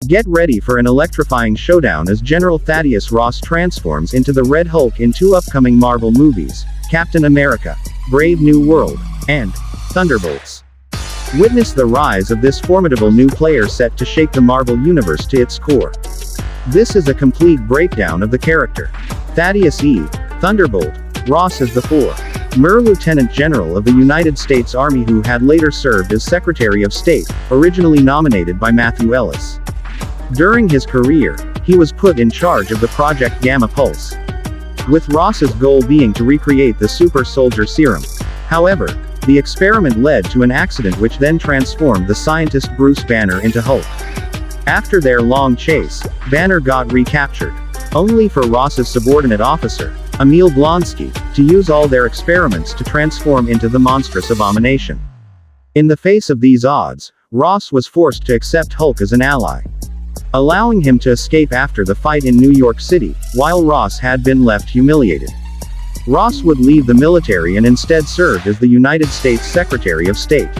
Get ready for an electrifying showdown as General Thaddeus Ross transforms into the Red Hulk in two upcoming Marvel movies, Captain America: Brave New World, and Thunderbolts. Witness the rise of this formidable new player set to shake the Marvel Universe to its core. This is a complete breakdown of the character. Thaddeus E. Thunderbolt Ross is the former Lieutenant General of the United States Army who had later served as Secretary of State, originally nominated by Matthew Ellis. During his career, he was put in charge of the Project Gamma Pulse, with Ross's goal being to recreate the super soldier serum. However, the experiment led to an accident which then transformed the scientist Bruce Banner into Hulk. After their long chase, Banner got recaptured, only for Ross's subordinate officer, Emil Blonsky, to use all their experiments to transform into the monstrous abomination. In the face of these odds, Ross was forced to accept Hulk as an ally, allowing him to escape after the fight in New York City, while Ross had been left humiliated. Ross would leave the military and instead served as the United States Secretary of State.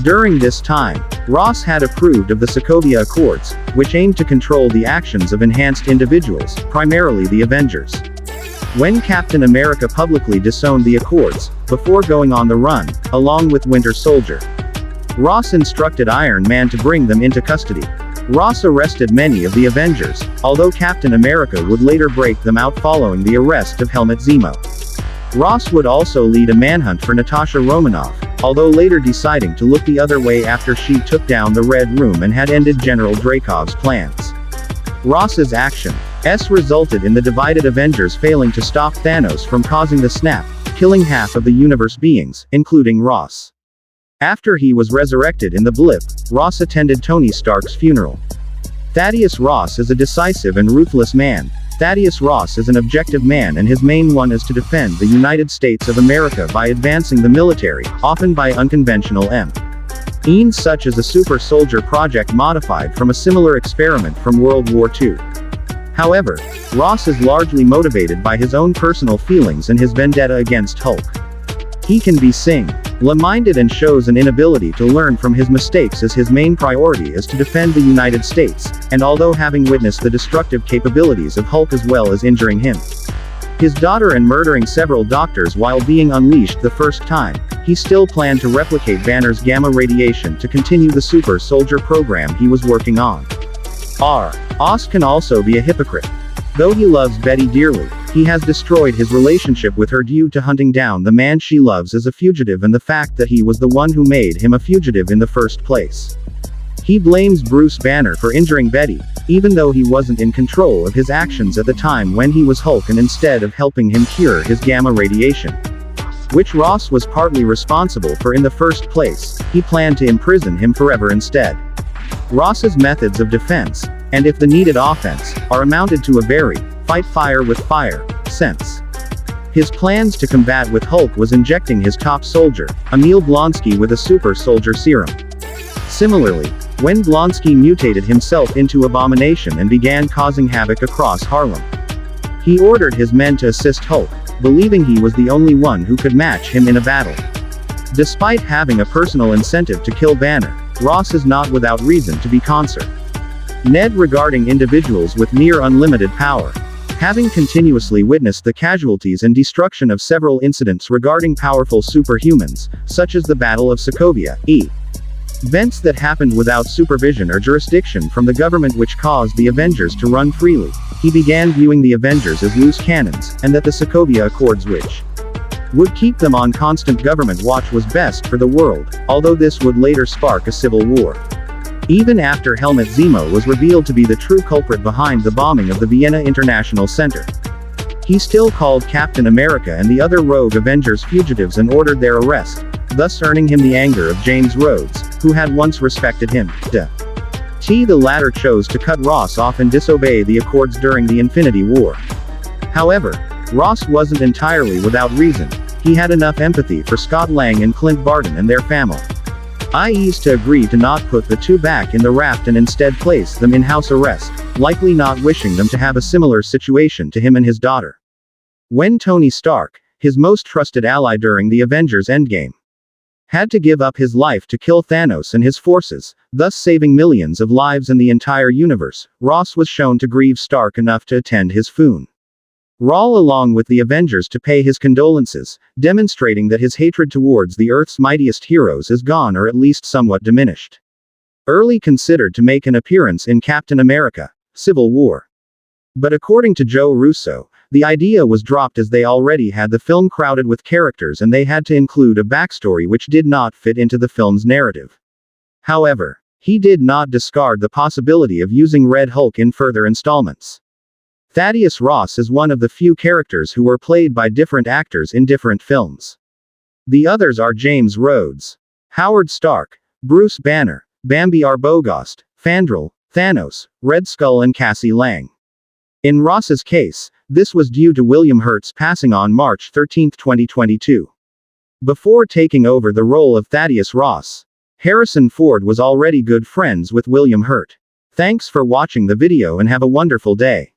During this time, Ross had approved of the Sokovia Accords, which aimed to control the actions of enhanced individuals, primarily the Avengers. When Captain America publicly disowned the Accords, before going on the run, along with Winter Soldier, Ross instructed Iron Man to bring them into custody. Ross arrested many of the Avengers, although Captain America would later break them out following the arrest of Helmut Zemo. Ross would also lead a manhunt for Natasha Romanoff, although later deciding to look the other way after she took down the Red Room and had ended General Dracov's plans. Ross's actions resulted in the divided Avengers failing to stop Thanos from causing the snap, killing half of the universe beings, including Ross. After he was resurrected in the blip, Ross attended Tony Stark's funeral. Thaddeus Ross is a decisive and ruthless man. Thaddeus Ross is an objective man and his main one is to defend the United States of America by advancing the military, often by unconventional means such as a super soldier project modified from a similar experiment from World War II. However, Ross is largely motivated by his own personal feelings and his vendetta against Hulk. He can be single-minded and shows an inability to learn from his mistakes as his main priority is to defend the United States, and although having witnessed the destructive capabilities of Hulk as well as injuring his daughter and murdering several doctors while being unleashed the first time, he still planned to replicate Banner's gamma radiation to continue the super soldier program he was working on. Ross can also be a hypocrite. Though he loves Betty dearly, he has destroyed his relationship with her due to hunting down the man she loves as a fugitive and the fact that he was the one who made him a fugitive in the first place. He blames Bruce Banner for injuring Betty, even though he wasn't in control of his actions at the time when he was Hulk and instead of helping him cure his gamma radiation, which Ross was partly responsible for in the first place, he planned to imprison him forever instead. Ross's methods of defense, and if the needed offense, are amounted to a very fight fire with fire sense. His plans to combat with Hulk was injecting his top soldier, Emil Blonsky, with a super soldier serum. Similarly, when Blonsky mutated himself into Abomination and began causing havoc across Harlem, he ordered his men to assist Hulk, believing he was the only one who could match him in a battle. Despite having a personal incentive to kill Banner, Ross is not without reason to be concerned regarding individuals with near unlimited power. Having continuously witnessed the casualties and destruction of several incidents regarding powerful superhumans, such as the Battle of Sokovia, events that happened without supervision or jurisdiction from the government which caused the Avengers to run freely, he began viewing the Avengers as loose cannons, and that the Sokovia Accords which would keep them on constant government watch was best for the world, although this would later spark a civil war. Even after Helmut Zemo was revealed to be the true culprit behind the bombing of the Vienna International Center, he still called Captain America and the other rogue Avengers fugitives and ordered their arrest, thus earning him the anger of James Rhodes, who had once respected him. The latter chose to cut Ross off and disobey the Accords during the Infinity War. However, Ross wasn't entirely without reason. He had enough empathy for Scott Lang and Clint Barton and their family, i.e. to agree to not put the two back in the raft and instead place them in house arrest, likely not wishing them to have a similar situation to him and his daughter. When Tony Stark, his most trusted ally during the Avengers Endgame, had to give up his life to kill Thanos and his forces, thus saving millions of lives in the entire universe. Ross was shown to grieve Stark enough to attend his funeral along with the Avengers to pay his condolences, demonstrating that his hatred towards the Earth's mightiest heroes is gone or at least somewhat diminished. Early considered to make an appearance in Captain America: Civil War. But according to Joe Russo, the idea was dropped as they already had the film crowded with characters and they had to include a backstory which did not fit into the film's narrative. However, he did not discard the possibility of using Red Hulk in further installments. Thaddeus Ross is one of the few characters who were played by different actors in different films. The others are James Rhodes, Howard Stark, Bruce Banner, Bambi Arbogast, Fandral, Thanos, Red Skull and Cassie Lang. In Ross's case, this was due to William Hurt's passing on March 13, 2022. Before taking over the role of Thaddeus Ross, Harrison Ford was already good friends with William Hurt. Thanks for watching the video and have a wonderful day.